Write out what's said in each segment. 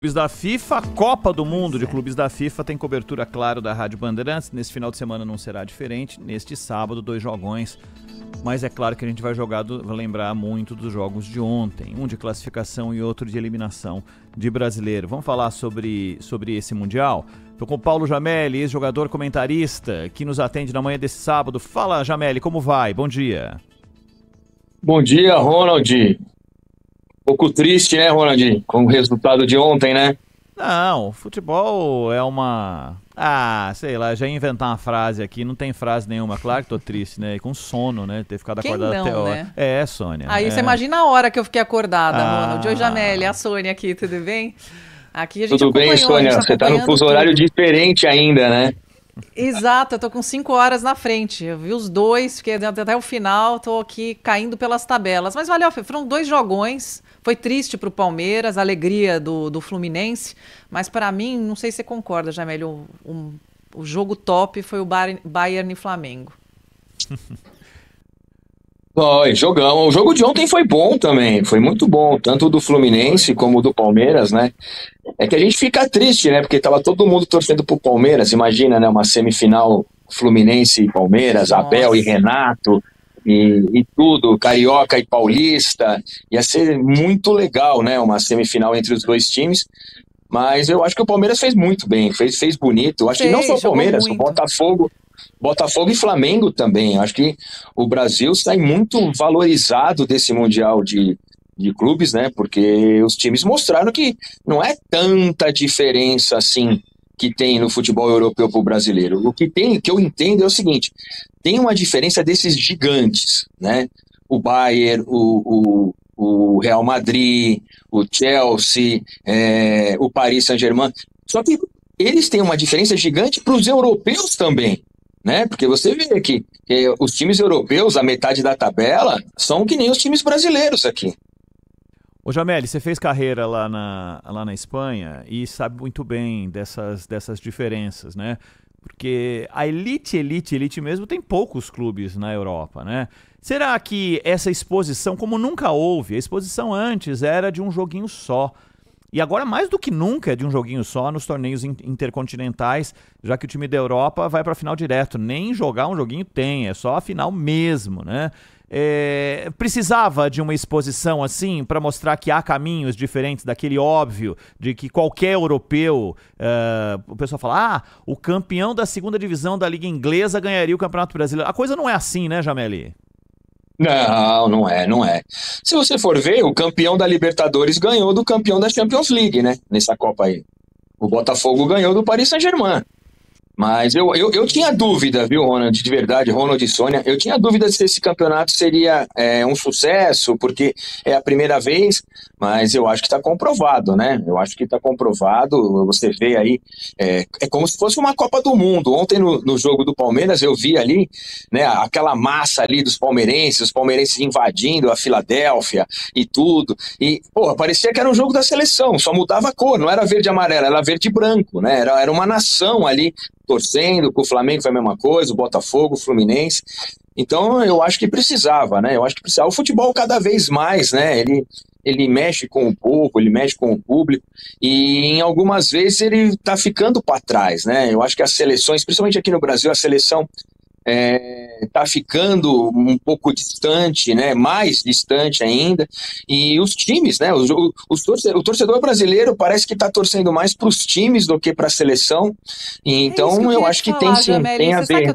Clubes da FIFA, Copa do Mundo de Clubes da FIFA tem cobertura, claro, da Rádio Bandeirantes. Nesse final de semana não será diferente. Neste sábado, 2 jogões. Mas é claro que a gente vai lembrar muito dos jogos de ontem. Um de classificação e outro de eliminação de brasileiro. Vamos falar sobre esse Mundial? Estou com o Paulo Jameli, ex-jogador comentarista, que nos atende na manhã desse sábado. Fala, Jameli, como vai? Bom dia. Bom dia, Ronald. Um pouco triste, né, Ronald? Com o resultado de ontem, né? Não, futebol é uma... sei lá, já ia inventar uma frase aqui, não tem frase nenhuma. Claro que tô triste, né? E com sono, né? Ter ficado acordado até a hora. Né? Sônia. Aí você imagina a hora que eu fiquei acordada, Ronald. Oi, Jameli, a Sônia aqui, tudo bem? Aqui a gente tudo bem, Sônia? Você tá no fuso horário diferente ainda, né? Exato, eu tô com 5 horas na frente. Eu vi os dois, fiquei até o final, tô aqui caindo pelas tabelas. Mas valeu, foram 2 jogões. Foi triste pro Palmeiras, a alegria do Fluminense. Mas para mim, não sei se você concorda, Jameli, o jogo top foi o Bayern e Flamengo. Foi, jogão. O jogo de ontem foi bom também, foi muito bom, tanto o do Fluminense como o do Palmeiras, né? É que a gente fica triste, né? Porque tava todo mundo torcendo pro Palmeiras, imagina, né? Uma semifinal Fluminense e Palmeiras, nossa. Abel e Renato e tudo, Carioca e Paulista. Ia ser muito legal, né? Uma semifinal entre os dois times. Mas eu acho que o Palmeiras fez muito bem, fez bonito. Eu acho que não só o Palmeiras, o Botafogo e Flamengo também. Eu acho que o Brasil sai muito valorizado desse Mundial de clubes, né? Porque os times mostraram que não é tanta diferença assim que tem no futebol europeu para o brasileiro. O que eu entendo é o seguinte: tem uma diferença desses gigantes, né? O Bayern, o Real Madrid, o Chelsea, o Paris Saint-Germain. Só que eles têm uma diferença gigante para os europeus também, né? Porque você vê que os times europeus, a metade da tabela, são que nem os times brasileiros aqui. Ô Jameli, você fez carreira lá na Espanha e sabe muito bem dessas diferenças, né? Porque a elite mesmo tem poucos clubes na Europa, né? Será que essa exposição, como nunca houve, a exposição antes era de um joguinho só, e agora mais do que nunca é de um joguinho só nos torneios intercontinentais, já que o time da Europa vai para a final direto, nem jogar um joguinho tem, é só a final mesmo, né? Precisava de uma exposição assim para mostrar que há caminhos diferentes daquele óbvio de que qualquer europeu, o pessoal fala, o campeão da 2ª divisão da Liga Inglesa ganharia o Campeonato Brasileiro. A coisa não é assim, né, Jameli? Não é. Se você for ver, o campeão da Libertadores ganhou do campeão da Champions League, né? Nessa Copa aí. O Botafogo ganhou do Paris Saint-Germain. Mas eu tinha dúvida, viu, Ronald, de verdade, Ronald e Sônia, eu tinha dúvida se esse campeonato seria um sucesso, porque é a primeira vez, mas eu acho que está comprovado, né? Eu acho que está comprovado, você vê aí, é como se fosse uma Copa do Mundo. Ontem no jogo do Palmeiras eu vi ali, né, aquela massa ali dos palmeirenses, os palmeirenses invadindo a Filadélfia e tudo, e, parecia que era um jogo da seleção, só mudava a cor, não era verde e amarelo, era verde e branco, né? Era uma nação ali, torcendo, com o Flamengo foi a mesma coisa, o Botafogo, o Fluminense. Então eu acho que precisava, né? Eu acho que precisava. O futebol cada vez mais, né? Ele mexe com o povo, ele mexe com o público, e em algumas vezes ele tá ficando para trás, né? Eu acho que as seleções, principalmente aqui no Brasil, a seleção tá ficando um pouco distante, né? Mais distante ainda, e os times, né? O torcedor brasileiro parece que está torcendo mais para os times do que para a seleção, e então eu acho que tem sim, tem a ver. Sabe que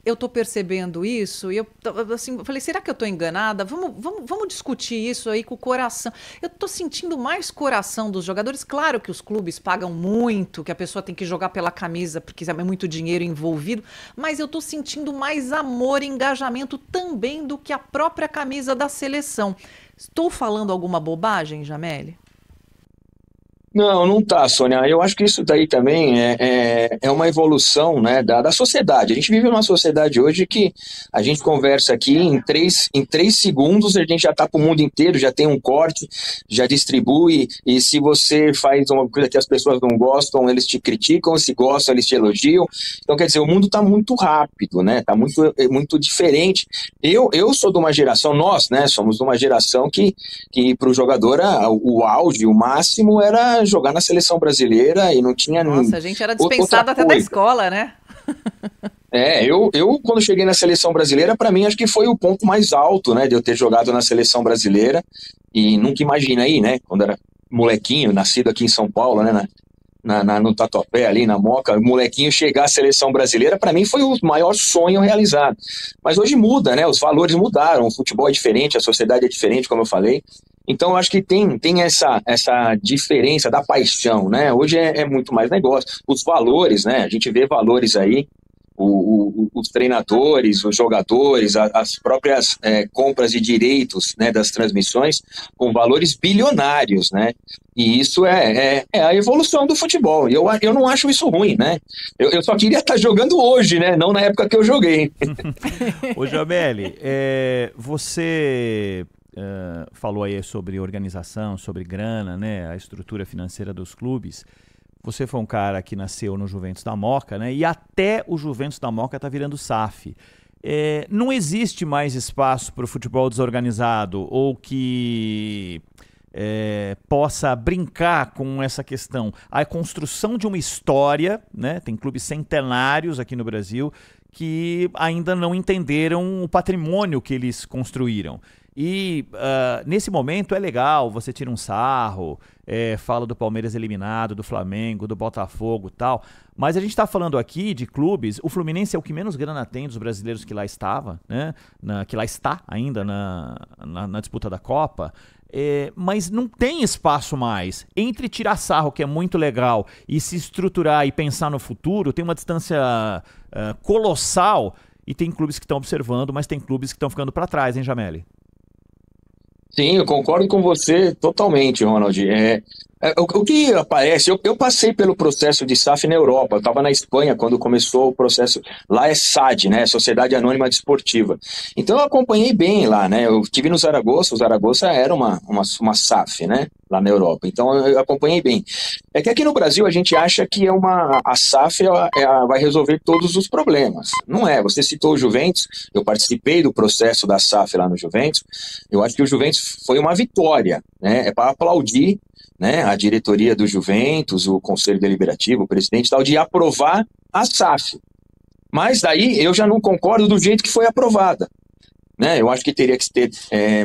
eu tô percebendo isso, e eu assim, falei, será que eu tô enganada? Vamos discutir isso aí com o coração. Eu tô sentindo mais coração dos jogadores. Claro que os clubes pagam muito, que a pessoa tem que jogar pela camisa porque é muito dinheiro envolvido, mas eu tô sentindo mais amor e engajamento também do que a própria camisa da seleção. Estou falando alguma bobagem, Jameli? Não tá, Sônia. Eu acho que isso daí também é uma evolução, né, da sociedade. A gente vive numa sociedade hoje que a gente conversa aqui em 3 segundos, a gente já tá pro mundo inteiro, já tem um corte, já distribui, e se você faz uma coisa que as pessoas não gostam, eles te criticam, se gostam, eles te elogiam. Então, quer dizer, o mundo tá muito rápido, né, tá muito diferente. Eu sou de uma geração, nós, né, somos de uma geração que pro jogador o auge, o máximo era jogar na seleção brasileira e não tinha... Nossa, a gente era dispensado até da escola, né? Eu quando cheguei na seleção brasileira, para mim, acho que foi o ponto mais alto, né, de eu ter jogado na seleção brasileira, e nunca imaginei, né, quando era molequinho, nascido aqui em São Paulo, né, no Tatuapé, ali na Moca, molequinho chegar à seleção brasileira, para mim foi o maior sonho realizado. Mas hoje muda, né, os valores mudaram, o futebol é diferente, a sociedade é diferente, como eu falei. Então, eu acho que tem essa diferença da paixão, né? Hoje é muito mais negócio. Os valores, né? A gente vê valores aí, os treinadores, os jogadores, as próprias compras de direitos, né, das transmissões, com valores bilionários, né? E isso é a evolução do futebol. E eu não acho isso ruim, né? Eu só queria estar jogando hoje, né? Não na época que eu joguei. Ô, Jameli, você... falou aí sobre organização, sobre grana, né, a estrutura financeira dos clubes. Você foi um cara que nasceu no Juventus da Moca, né, e até o Juventus da Moca está virando SAF. Não existe mais espaço para o futebol desorganizado ou que possa brincar com essa questão. A construção de uma história, né, tem clubes centenários aqui no Brasil que ainda não entenderam o patrimônio que eles construíram. E nesse momento é legal, você tira um sarro, fala do Palmeiras eliminado, do Flamengo, do Botafogo e tal, mas a gente está falando aqui de clubes, o Fluminense é o que menos grana tem dos brasileiros que lá estava, né? Que lá está ainda na disputa da Copa, mas não tem espaço mais. Entre tirar sarro, que é muito legal, e se estruturar e pensar no futuro, tem uma distância colossal, e tem clubes que estão observando, mas tem clubes que estão ficando para trás, hein, Jameli? Sim, eu concordo com você totalmente, Ronald. O que aparece, eu passei pelo processo de SAF na Europa, eu estava na Espanha quando começou o processo, lá é SAD, né, Sociedade Anônima Desportiva. Então eu acompanhei bem lá, né, eu estive no Zaragoza, o Zaragoza era uma SAF, né, lá na Europa, então eu acompanhei bem. É que aqui no Brasil a gente acha que a SAF vai resolver todos os problemas. Não é, você citou o Juventus, eu participei do processo da SAF lá no Juventus, eu acho que o Juventus foi uma vitória, né, é para aplaudir, né, a diretoria do Juventus, o Conselho Deliberativo, o presidente tal, de aprovar a SAF. Mas daí eu já não concordo do jeito que foi aprovada. Né? Eu acho que teria que ter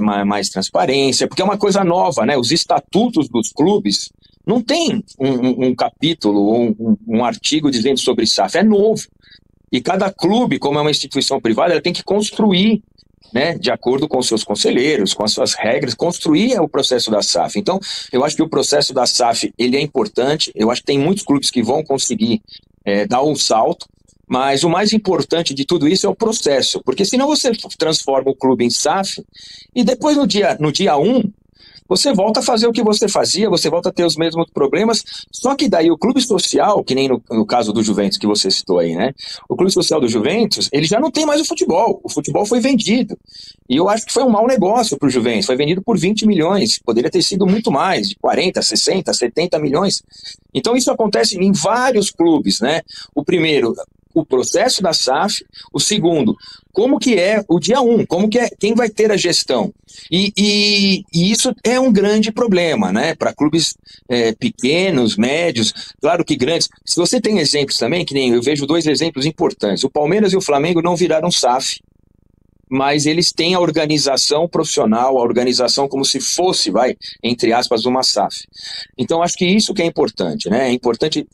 mais transparência, porque é uma coisa nova, né? Os estatutos dos clubes não tem um capítulo ou um artigo dizendo sobre SAF, é novo. E cada clube, como é uma instituição privada, ela tem que construir, né, de acordo com os seus conselheiros, com as suas regras, construir o processo da SAF. Então, eu acho que o processo da SAF ele é importante, eu acho que tem muitos clubes que vão conseguir dar um salto, mas o mais importante de tudo isso é o processo, porque senão você transforma o clube em SAF e depois no dia 1, você volta a fazer o que você fazia, você volta a ter os mesmos problemas, só que daí o clube social, que nem no caso do Juventus que você citou aí, né? O clube social do Juventus, ele já não tem mais o futebol foi vendido. E eu acho que foi um mau negócio para o Juventus, foi vendido por 20 milhões, poderia ter sido muito mais, de 40, 60, 70 milhões. Então isso acontece em vários clubes, né? O primeiro, o processo da SAF, o segundo, como que é o dia 1, como que quem vai ter a gestão. E isso é um grande problema, né, para clubes pequenos, médios, claro que grandes. Se você tem exemplos também, que nem eu vejo 2 exemplos importantes, o Palmeiras e o Flamengo não viraram SAF, mas eles têm a organização profissional, a organização como se fosse, entre aspas, uma SAF. Então, acho que isso que é importante, né? É importante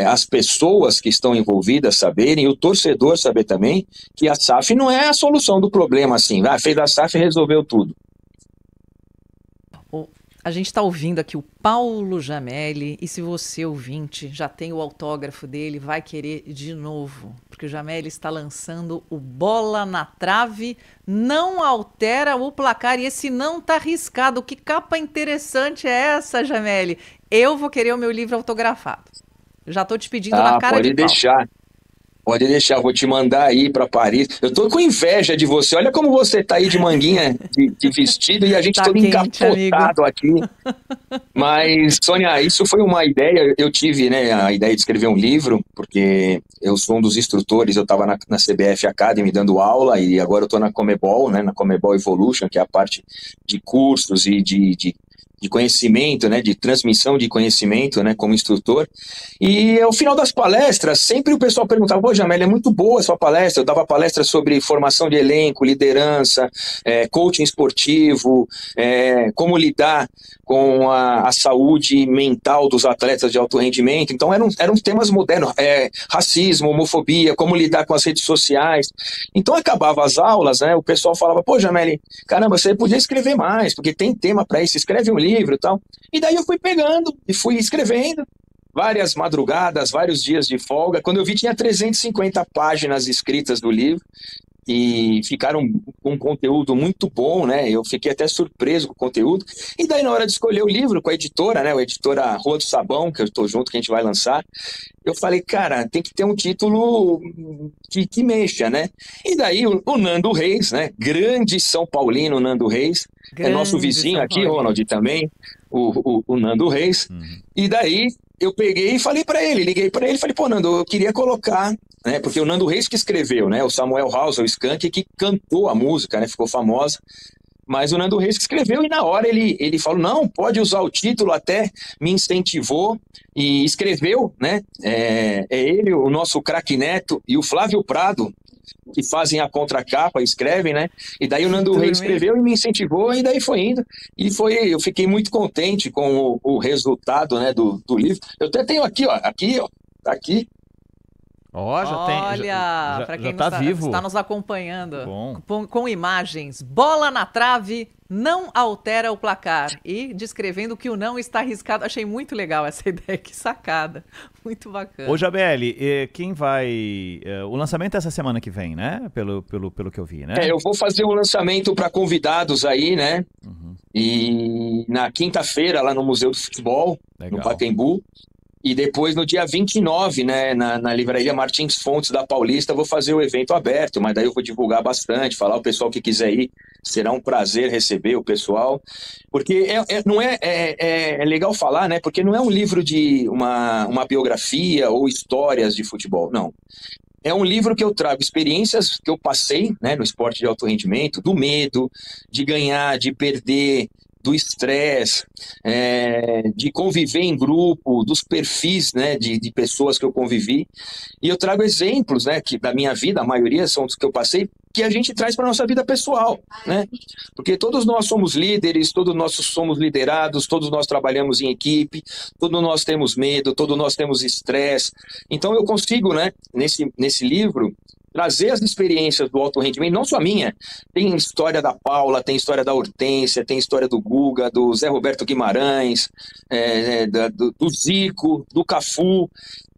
as pessoas que estão envolvidas saberem, e o torcedor saber também, que a SAF não é a solução do problema, assim, fez a SAF e resolveu tudo. A gente está ouvindo aqui o Paulo Jameli, e se você, ouvinte, já tem o autógrafo dele, vai querer de novo, porque o Jameli está lançando o Bola na Trave, não altera o placar, e esse não está riscado. Que capa interessante é essa, Jameli? Eu vou querer o meu livro autografado. Já estou te pedindo na cara de pau. Pode deixar, vou te mandar aí para Paris. Eu tô com inveja de você. Olha como você tá aí de manguinha de vestido e a gente todo encapotado aqui. Mas, Sônia, isso foi uma ideia. Eu tive, né, a ideia de escrever um livro, porque eu sou um dos instrutores. Eu estava na CBF Academy dando aula e agora eu tô na Comebol, né, na Comebol Evolution, que é a parte de cursos e de de conhecimento, né, de transmissão de conhecimento, né, como instrutor. E ao final das palestras, sempre o pessoal perguntava: pô, Jamel, é muito boa a sua palestra. Eu dava palestra sobre formação de elenco, liderança, coaching esportivo, como lidar com a saúde mental dos atletas de alto rendimento. Então eram temas modernos, racismo, homofobia, como lidar com as redes sociais. Então acabava as aulas, né, o pessoal falava: pô, Jamel, caramba, você podia escrever mais, porque tem tema para isso, escreve um livro e tal. E daí eu fui pegando e fui escrevendo, várias madrugadas, vários dias de folga. Quando eu vi, tinha 350 páginas escritas do livro, e ficaram com um conteúdo muito bom, né? Eu fiquei até surpreso com o conteúdo. E daí, na hora de escolher o livro com a editora, né? A editora Rua do Sabão, que eu estou junto, que a gente vai lançar, eu falei: cara, tem que ter um título que mexa, né? E daí o Nando Reis, né? Grande São Paulino, Nando Reis, é nosso vizinho aqui, Ronald, também, o Nando Reis. E daí eu peguei e falei para ele, liguei para ele e falei: pô, Nando, eu queria colocar, né? Porque o Nando Reis que escreveu, né? O Samuel House, o Skank, que cantou a música, né? Ficou famosa. Mas o Nando Reis que escreveu, e na hora ele falou: não, pode usar o título, até me incentivou e escreveu, né? Ele, o nosso craque Neto e o Flávio Prado, que fazem a contracapa, escrevem, né? E daí o Nando Reis escreveu e me incentivou, e daí foi indo. E eu fiquei muito contente com o resultado, né, do livro. Eu até tenho aqui, ó, tá aqui. Ó, já Olha, para quem tá vivo. está nos acompanhando, Bom. com imagens: bola na trave, não altera o placar. E descrevendo que o não está arriscado. Achei muito legal essa ideia, que sacada. Muito bacana. Ô, Jamel, quem vai... O lançamento é essa semana que vem, né? Pelo que eu vi, né? Eu vou fazer um lançamento para convidados aí, né? E na quinta-feira, lá no Museu do Futebol, no Pacaembu. E depois, no dia 29, né, na Livraria Martins Fontes da Paulista, eu vou fazer o evento aberto, mas daí eu vou divulgar bastante, falar o pessoal que quiser ir, será um prazer receber o pessoal, porque não é legal falar, né, porque não é um livro de uma biografia ou histórias de futebol, não. É um livro que eu trago experiências que eu passei, né, no esporte de alto rendimento, do medo, de ganhar, de perder, do estresse, de conviver em grupo, dos perfis, né, de pessoas que eu convivi. E eu trago exemplos, né, que da minha vida, a maioria são dos que eu passei, que a gente traz para a nossa vida pessoal, né? Porque todos nós somos líderes, todos nós somos liderados, todos nós trabalhamos em equipe, todos nós temos medo, todos nós temos estresse. Então eu consigo, né, nesse livro, trazer as experiências do alto rendimento, não só a minha. Tem história da Paula, tem história da Hortência, tem história do Guga, do Zé Roberto Guimarães, do Zico, do Cafu.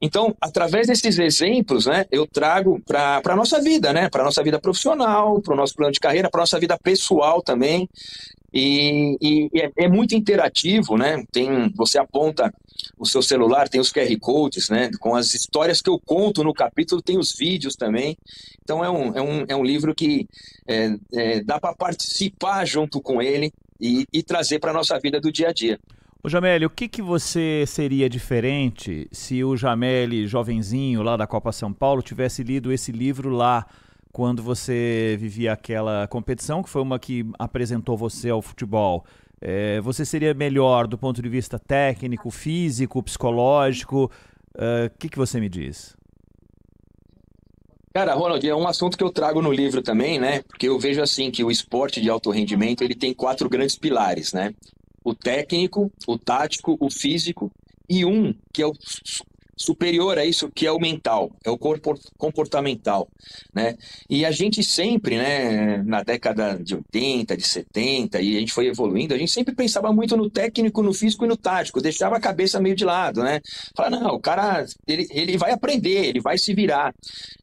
Então, através desses exemplos, né, eu trago para a nossa vida, né, para a nossa vida profissional, para o nosso plano de carreira, para a nossa vida pessoal também. E é muito interativo, né? Você aponta o seu celular, tem os QR Codes, né? Com as histórias que eu conto no capítulo, tem os vídeos também. Então é um livro que dá para participar junto com ele e trazer para a nossa vida do dia a dia. Ô Jamel, o que você seria diferente se o Jamel, jovenzinho lá da Copa São Paulo, tivesse lido esse livro lá quando você vivia aquela competição, que foi uma que apresentou você ao futebol? Você seria melhor do ponto de vista técnico, físico, psicológico? O que você me diz? Cara, Ronald, é um assunto que eu trago no livro também, né? Porque eu vejo assim que o esporte de alto rendimento, ele tem 4 grandes pilares, né? O técnico, o tático, o físico e um que é o superior a isso, que é o mental, é o comportamental, né? E a gente sempre, né, na década de 80, de 70, e a gente foi evoluindo, a gente sempre pensava muito no técnico, no físico e no tático, deixava a cabeça meio de lado, né? Fala, não, o cara, ele vai aprender, ele vai se virar.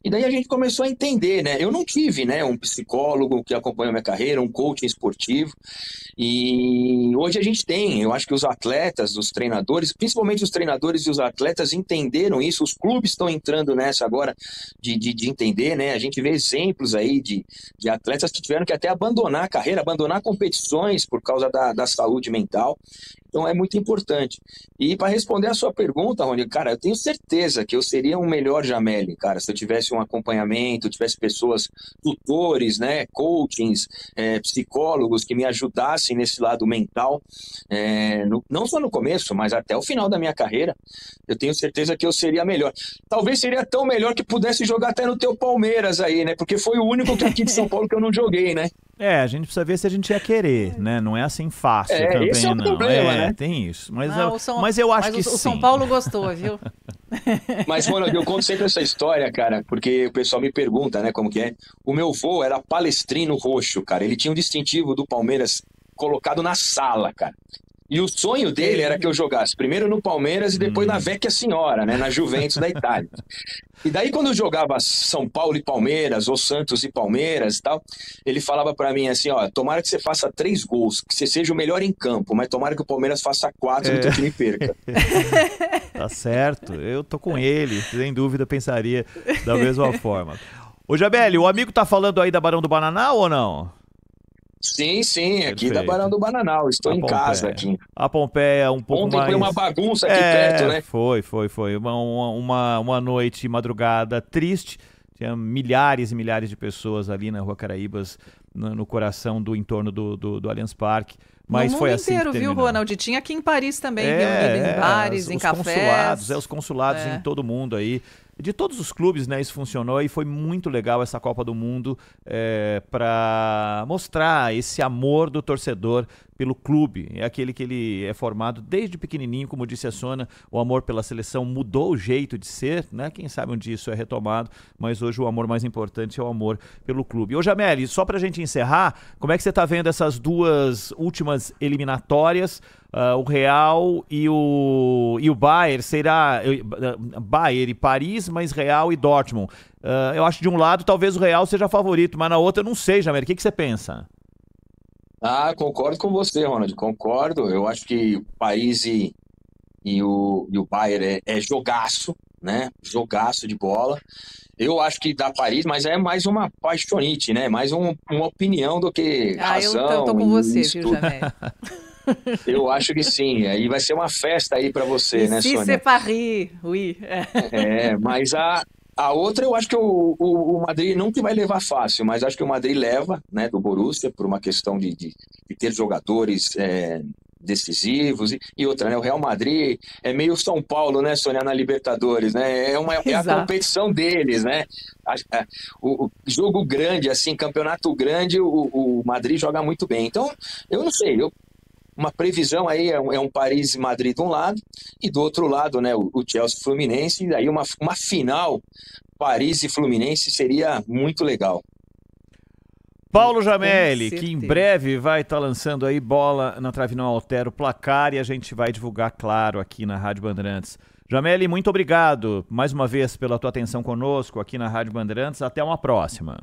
E daí a gente começou a entender, né? Eu não tive, né, um psicólogo que acompanhou a minha carreira, um coaching esportivo, e hoje a gente tem, eu acho que os atletas, os treinadores, principalmente os treinadores e os atletas entenderam isso, os clubes estão entrando nessa agora de entender, né? A gente vê exemplos aí de atletas que tiveram que até abandonar a carreira, abandonar competições por causa da saúde mental. Então é muito importante. E para responder a sua pergunta, Rony, cara, eu tenho certeza que eu seria um melhor Jameli, cara, se eu tivesse um acompanhamento, tivesse pessoas, tutores, né, coachings, psicólogos que me ajudassem nesse lado mental, não só no começo, mas até o final da minha carreira, eu tenho certeza que eu seria melhor. Talvez seria tão melhor que pudesse jogar até no teu Palmeiras aí, né, porque foi o único que aqui de São Paulo que eu não joguei, né? A gente precisa ver se a gente ia querer, né? Não é assim fácil também, esse é o não. problema, né? Tem isso. Mas, não, mas eu acho que sim. O São Paulo gostou, viu? Mas, Ronald, eu conto sempre essa história, cara, porque o pessoal me pergunta, né, como que é. O meu vô era palestrino roxo, cara. Ele tinha um distintivo do Palmeiras colocado na sala, cara. E o sonho dele era que eu jogasse primeiro no Palmeiras e depois na Vecchia Senhora, né, na Juventus da Itália. E daí quando eu jogava São Paulo e Palmeiras, ou Santos e Palmeiras e tal, ele falava pra mim assim, ó, tomara que você faça 3 gols, que você seja o melhor em campo, mas tomara que o Palmeiras faça 4 e o teu time perca. Tá certo, eu tô com ele, sem dúvida pensaria da mesma forma. Ô Jameli, o amigo tá falando aí da Barão do Bananal ou não? Sim, aqui Perfeito. Da Barão do Bananal, estou em casa aqui. A Pompeia é um pouco Ontem mais... foi uma bagunça aqui perto, né? Foi. Uma noite, madrugada triste. Tinha milhares e milhares de pessoas ali na Rua Caraíbas, no coração do entorno do Allianz Parque. Mas no foi mundo assim inteiro, que viu, terminou. Ronald? Tinha aqui em Paris também, reunido em bares, em cafés. Os consulados em todo mundo aí. De todos os clubes, né, isso funcionou e foi muito legal essa Copa do Mundo para mostrar esse amor do torcedor pelo clube. É aquele que ele é formado desde pequenininho, como disse a Sônia, o amor pela seleção mudou o jeito de ser, né? Quem sabe um dia isso é retomado, mas hoje o amor mais importante é o amor pelo clube. Ô Jameli, só pra gente encerrar, como é que você tá vendo essas duas últimas eliminatórias? O Real e o Bayern, será Bayern e Paris, mas Real e Dortmund. Eu acho que de um lado talvez o Real seja favorito, mas na outra eu não sei, Jameli. O que você pensa? Concordo com você, Ronald, concordo. Eu acho que o Paris e o Bayern é jogaço, né? Jogaço de bola. Eu acho que dá Paris, mas é mais uma paixonite, né? Mais uma opinião do que razão. Eu tô com você, viu, Jameli? Eu acho que sim. Aí vai ser uma festa aí pra você, né, Sônia? C'est Paris, oui. Mas a outra eu acho que o Madrid não que vai levar fácil, mas acho que o Madrid leva, né, do Borussia, por uma questão de ter jogadores decisivos e outra, né, o Real Madrid é meio São Paulo, né, Sônia, na Libertadores, né, é a competição deles, né, o jogo grande, assim, campeonato grande, o Madrid joga muito bem, então, eu não sei, uma previsão aí é um Paris e Madrid de um lado, e do outro lado, né, o Chelsea e Fluminense, e daí uma final Paris e Fluminense seria muito legal. Paulo Jameli, que em breve vai estar lançando aí Bola na Trave Não Altera o placar, e a gente vai divulgar, claro, aqui na Rádio Bandeirantes. Jameli, muito obrigado mais uma vez pela tua atenção conosco aqui na Rádio Bandeirantes. Até uma próxima.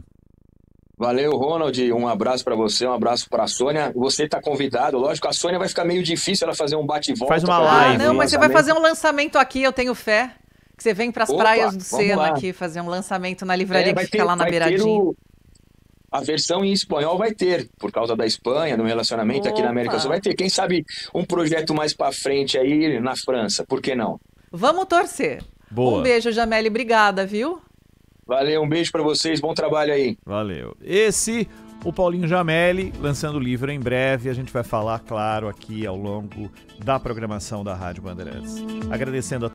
Valeu, Ronald. Um abraço para você, um abraço para a Sônia. Você está convidado. Lógico, a Sônia vai ficar meio difícil ela fazer um bate-volta. Faz uma live. Não, mas você vai fazer um lançamento aqui, eu tenho fé. Que você vem para as praias do Sena aqui fazer um lançamento na livraria que fica lá na beiradinha. A versão em espanhol vai ter, por causa da Espanha, no relacionamento aqui na América do Sul, vai ter. Quem sabe um projeto mais para frente aí na França, por que não? Vamos torcer. Boa. Um beijo, Jameli, obrigada, viu? Valeu, um beijo para vocês, bom trabalho aí. Valeu. O Paulinho Jameli, lançando o livro em breve. A gente vai falar, claro, aqui ao longo da programação da Rádio Bandeirantes. Agradecendo a